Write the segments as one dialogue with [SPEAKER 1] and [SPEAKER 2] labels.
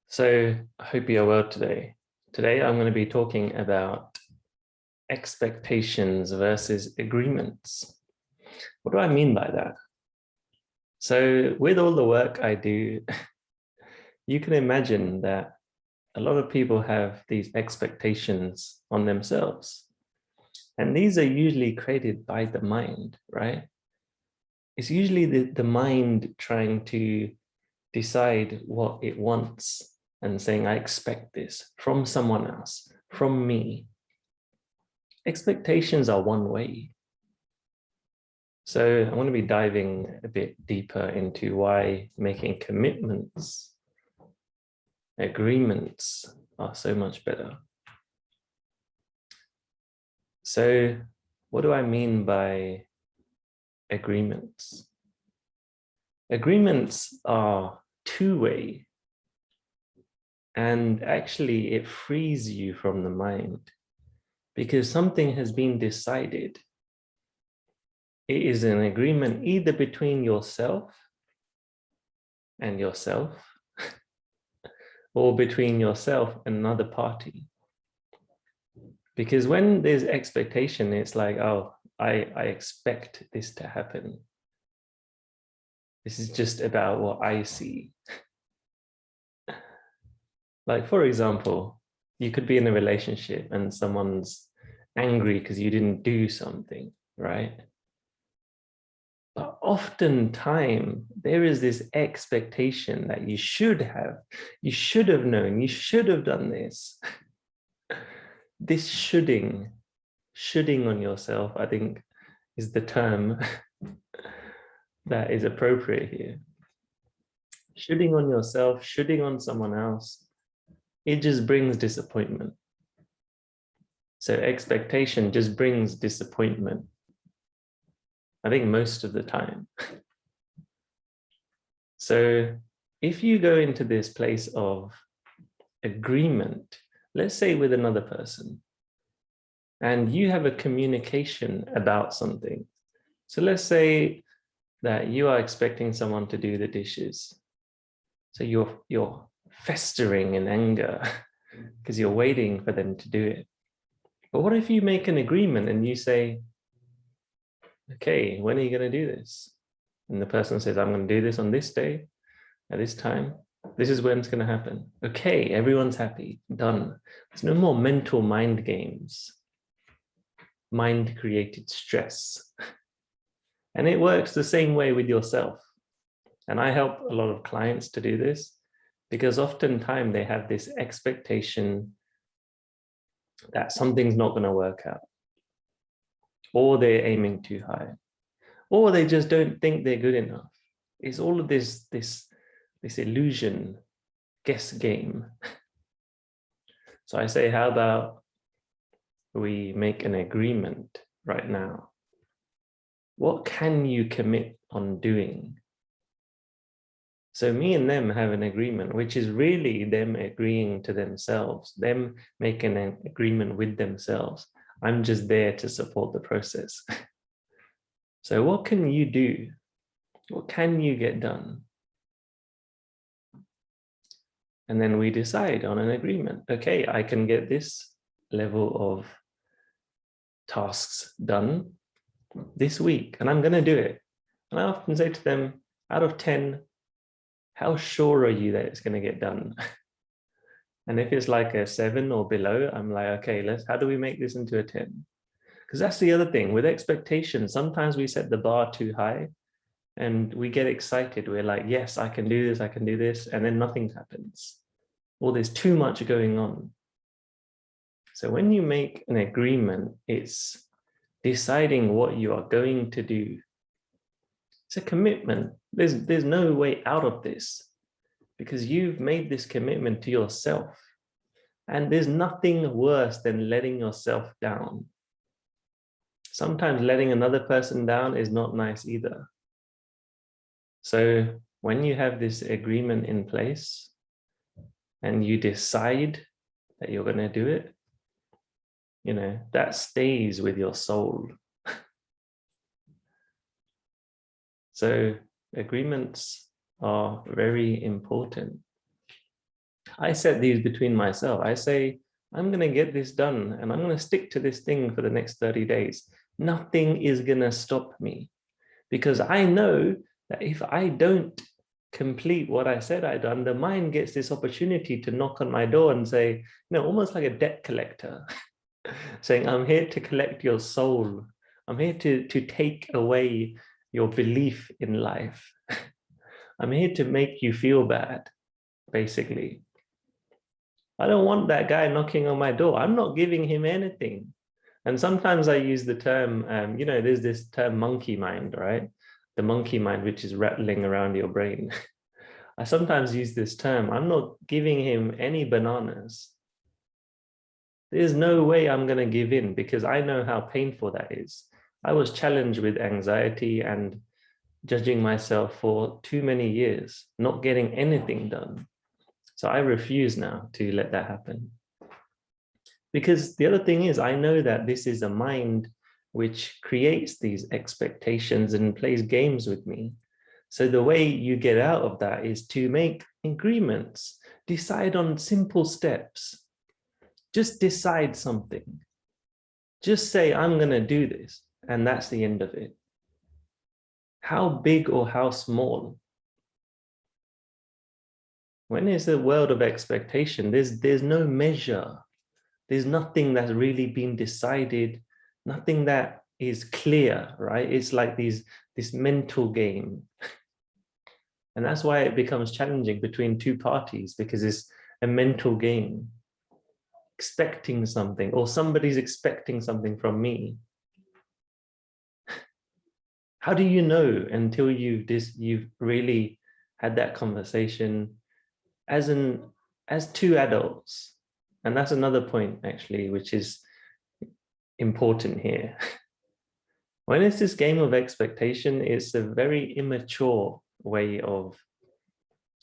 [SPEAKER 1] So I hope you're well today. Today I'm going to be talking about expectations versus agreements. What do I mean by that? So with all the work I do, you can imagine that a lot of people have these expectations on themselves. And these are usually created by the mind, right? It's usually the mind trying to decide what it wants and saying, I expect this from someone else, from me. Expectations are one way. So I want to be diving a bit deeper into why making commitments, agreements are so much better. So what do I mean by agreements? Agreements are two-way, and actually it frees you from the mind because something has been decided. It is an agreement either between yourself and yourself or between yourself and another party. Because when there's expectation, it's like, oh, I expect this to happen. This is just about what I see. Like, for example, you could be in a relationship and someone's angry because you didn't do something, right? But oftentimes there is this expectation that you should have known, you should have done this. This shoulding on yourself, I think, is the term that is appropriate here. Shoulding on yourself, shoulding on someone else, it just brings disappointment. So expectation just brings disappointment, I think most of the time. So if you go into this place of agreement, let's say with another person, and you have a communication about something. So let's say that you are expecting someone to do the dishes. So you're festering in anger because you're waiting for them to do it. But what if you make an agreement and you say, okay, when are you going to do this? And the person says, I'm going to do this on this day, at this time. This is when it's going to happen. Okay, everyone's happy, done. There's no more mental mind games, mind-created stress. And it works the same way with yourself. And I help a lot of clients to do this because oftentimes they have this expectation that something's not going to work out, or they're aiming too high, or they just don't think they're good enough. It's all of this illusion, guess game. So I say, how about we make an agreement right now? What can you commit on doing? So me and them have an agreement, which is really them agreeing to themselves, them making an agreement with themselves. I'm just there to support the process. So what can you do? What can you get done? And then we decide on an agreement. Okay, I can get this level of tasks done this week, and I'm going to do it. And I often say to them, out of 10, how sure are you that it's going to get done? And if it's like a 7 or below, I'm like, okay, how do we make this into a 10? Because that's the other thing with expectations. Sometimes we set the bar too high and we get excited. We're like, yes, I can do this, I can do this. And then nothing happens. Or there's too much going on. So when you make an agreement, it's deciding what you are going to do. It's a commitment. There's no way out of this because you've made this commitment to yourself. And there's nothing worse than letting yourself down. Sometimes letting another person down is not nice either. So when you have this agreement in place and you decide that you're going to do it, that stays with your soul. So agreements are very important. I set these between myself. I say, I'm going to get this done and I'm going to stick to this thing for the next 30 days. Nothing is going to stop me because I know that if I don't complete what I said I'd done, the mind gets this opportunity to knock on my door and say, almost like a debt collector, saying, I'm here to collect your soul. I'm here to take away your belief in life. I'm here to make you feel bad, basically. I don't want that guy knocking on my door. I'm not giving him anything. And sometimes I use the term, there's this term monkey mind, right? The monkey mind, which is rattling around your brain. I sometimes use this term. I'm not giving him any bananas. There's no way I'm going to give in because I know how painful that is. I was challenged with anxiety and judging myself for too many years, not getting anything done. So I refuse now to let that happen. Because the other thing is, I know that this is a mind which creates these expectations and plays games with me. So the way you get out of that is to make agreements, decide on simple steps. Just decide something. Just say, I'm going to do this, and that's the end of it. How big or how small? When it's a world of expectation, there's no measure. There's nothing that's really been decided, nothing that is clear, right? It's like this mental game. And that's why it becomes challenging between two parties, because it's a mental game. Expecting something, or somebody's expecting something from me. How do you know until you've really had that conversation as two adults? And that's another point, actually, which is important here. When it's this game of expectation, it's a very immature way of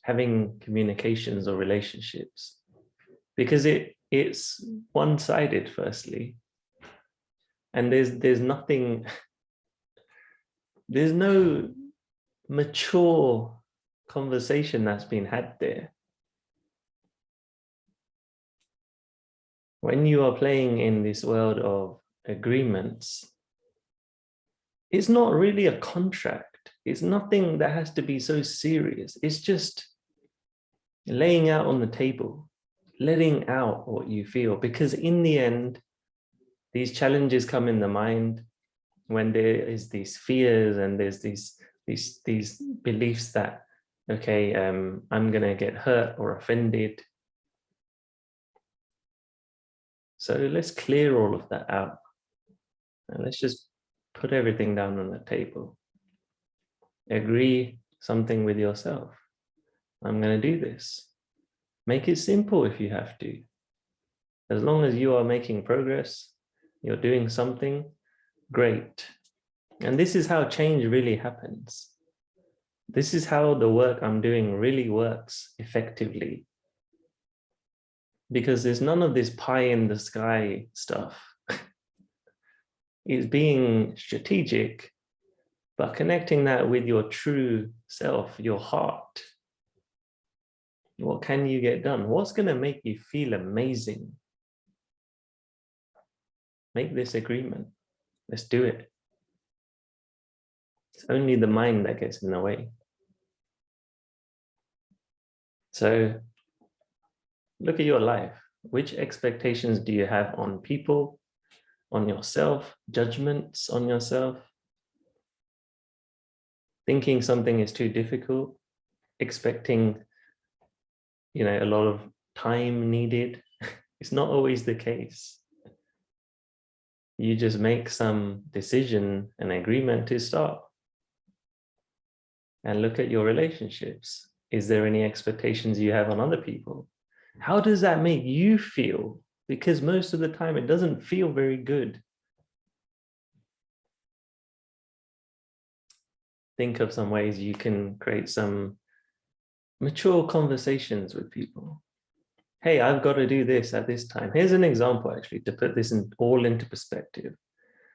[SPEAKER 1] having communications or relationships, because it's one-sided, firstly. And there's nothing, there's no mature conversation that's been had there. When you are playing in this world of agreements, it's not really a contract. It's nothing that has to be so serious. It's just laying out on the table, letting out what you feel, because in the end, these challenges come in the mind when there is these fears and there's these beliefs that, okay, I'm going to get hurt or offended. So let's clear all of that out. And let's just put everything down on the table. Agree something with yourself. I'm going to do this. Make it simple if you have to. As long as you are making progress, you're doing something, great. And this is how change really happens. This is how the work I'm doing really works effectively. Because there's none of this pie in the sky stuff. It's being strategic, but connecting that with your true self, your heart. What can you get done? What's going to make you feel amazing? Make this agreement. Let's do it. It's only the mind that gets in the way. So look at your life. Which expectations do you have on people, on yourself, judgments on yourself? Thinking something is too difficult, expecting, a lot of time needed. It's not always the case. You just make some decision and agreement to start. And look at your relationships. Is there any expectations you have on other people? How does that make you feel? Because most of the time it doesn't feel very good. Think of some ways you can create some mature conversations with people. Hey, I've got to do this at this time. Here's an example, actually, to put this all into perspective.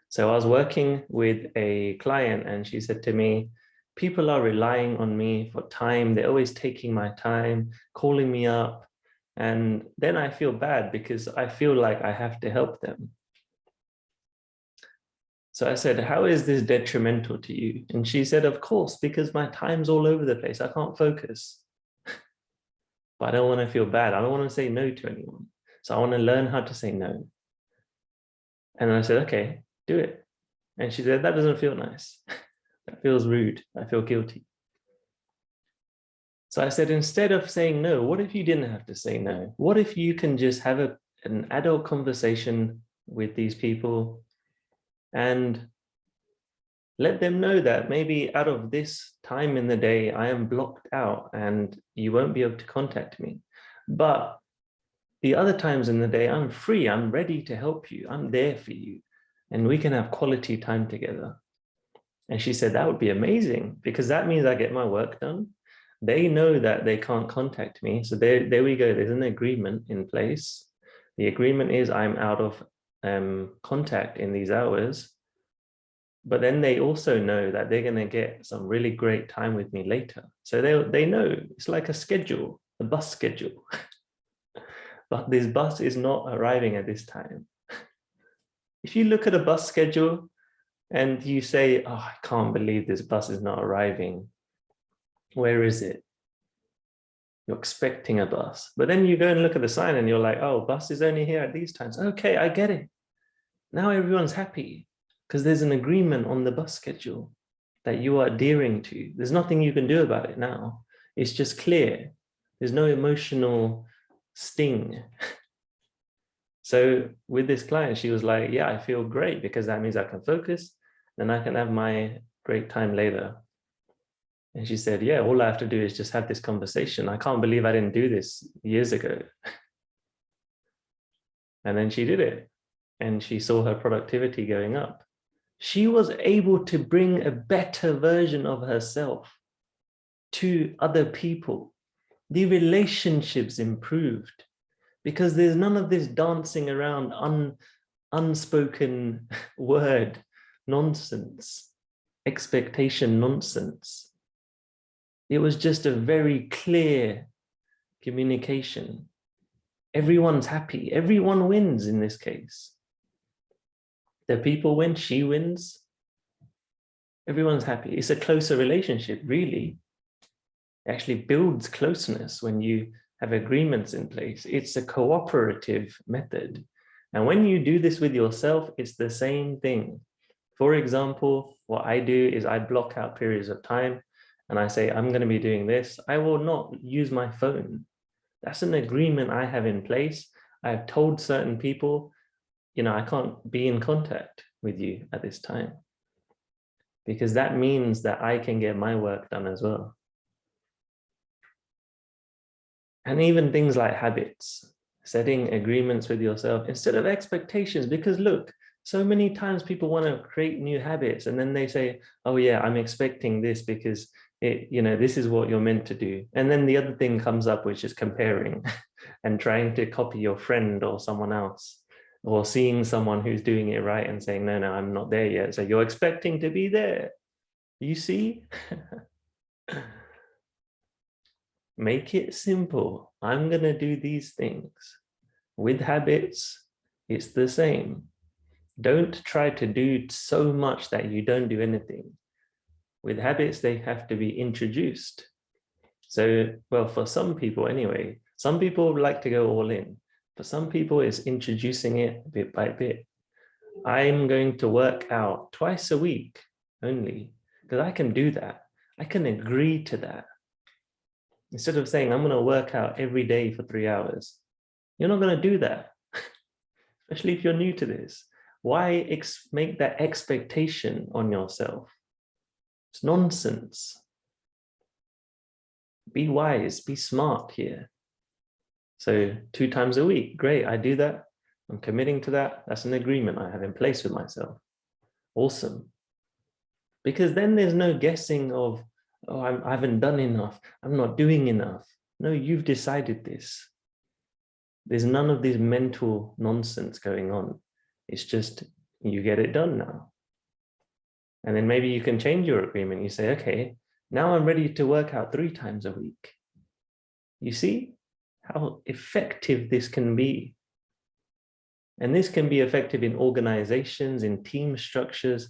[SPEAKER 1] So I was working with a client and she said to me, people are relying on me for time. They're always taking my time, calling me up, And then I feel bad because I feel like I have to help them. So I said, how is this detrimental to you? And she said, of course, because my time's all over the place. I can't focus. But I don't want to feel bad. I don't want to say no to anyone. So I want to learn how to say no. And I said, okay, do it. And she said, that doesn't feel nice. That feels rude. I feel guilty. So I said, instead of saying no, what if you didn't have to say no? What if you can just have an adult conversation with these people and let them know that maybe out of this time in the day, I am blocked out and you won't be able to contact me. But the other times in the day, I'm free, I'm ready to help you, I'm there for you, and we can have quality time together. And she said, that would be amazing because that means I get my work done. They know that they can't contact me. So there we go. There's an agreement in place. The agreement is I'm out of contact in these hours. But then they also know that they're going to get some really great time with me later. So they know it's like a schedule, a bus schedule. But this bus is not arriving at this time. If you look at a bus schedule and you say, oh, I can't believe this bus is not arriving. Where is it? You're expecting a bus. But then you go and look at the sign and you're like, oh, bus is only here at these times. Okay, I get it. Now everyone's happy because there's an agreement on the bus schedule that you are adhering to. There's nothing you can do about it now. It's just clear. There's no emotional sting. So with this client, she was like, yeah, I feel great because that means I can focus and I can have my great time later. And she said, yeah, all I have to do is just have this conversation. I can't believe I didn't do this years ago. And then she did it. And she saw her productivity going up. She was able to bring a better version of herself to other people. The relationships improved because there's none of this dancing around unspoken word nonsense, expectation nonsense. It was just a very clear communication. Everyone's happy. Everyone wins in this case. The people win, she wins. Everyone's happy. It's a closer relationship, really. It actually builds closeness when you have agreements in place. It's a cooperative method. And when you do this with yourself, it's the same thing. For example, what I do is I block out periods of time and I say, I'm going to be doing this. I will not use my phone. That's an agreement I have in place. I've told certain people, I can't be in contact with you at this time because that means that I can get my work done as well. And even things like habits, setting agreements with yourself instead of expectations, because look, so many times people want to create new habits and then they say, oh yeah, I'm expecting this because this is what you're meant to do. And then the other thing comes up, which is comparing and trying to copy your friend or someone else, or seeing someone who's doing it right and saying, no, I'm not there yet. So you're expecting to be there. You see? Make it simple. I'm going to do these things. With habits, it's the same. Don't try to do so much that you don't do anything. With habits, they have to be introduced. So, well, for some people anyway, some people like to go all in. For some people, it's introducing it bit by bit. I'm going to work out twice a week only, because I can do that. I can agree to that. Instead of saying, I'm going to work out every day for 3 hours, you're not going to do that, especially if you're new to this. Why make that expectation on yourself? It's nonsense. Be wise, be smart here. So 2 times a week, great, I do that. I'm committing to that. That's an agreement I have in place with myself. Awesome. Because then there's no guessing of, oh, I haven't done enough. I'm not doing enough. No, you've decided this. There's none of this mental nonsense going on. It's just, you get it done now. And then maybe you can change your agreement. You say, okay, now I'm ready to work out 3 times a week. You see how effective this can be. And this can be effective in organizations, in team structures,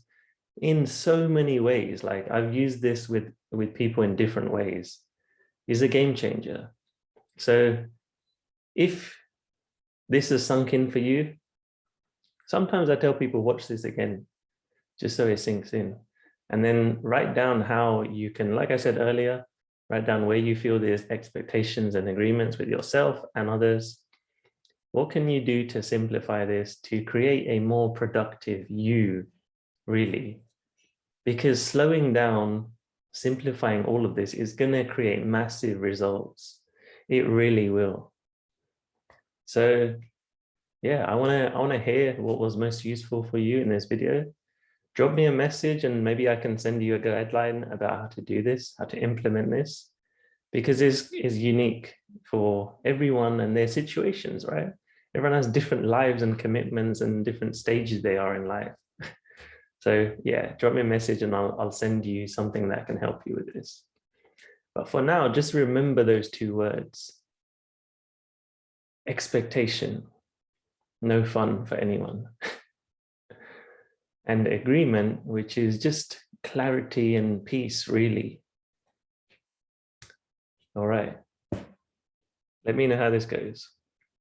[SPEAKER 1] in so many ways. Like I've used this with people in different ways. It's a game changer. So if this has sunk in for you, sometimes I tell people, watch this again, just so it sinks in. And then write down how you can, like I said earlier, write down where you feel there's expectations and agreements with yourself and others. What can you do to simplify this, to create a more productive you, really? Because slowing down, simplifying all of this is going to create massive results. It really will. So yeah, I want to hear what was most useful for you in this video. Drop me a message and maybe I can send you a guideline about how to do this, how to implement this, because this is unique for everyone and their situations, right? Everyone has different lives and commitments and different stages they are in life. So yeah, drop me a message and I'll send you something that can help you with this. But for now, just remember those two words. Expectation, no fun for anyone. And agreement, which is just clarity and peace, really. All right. Let me know how this goes.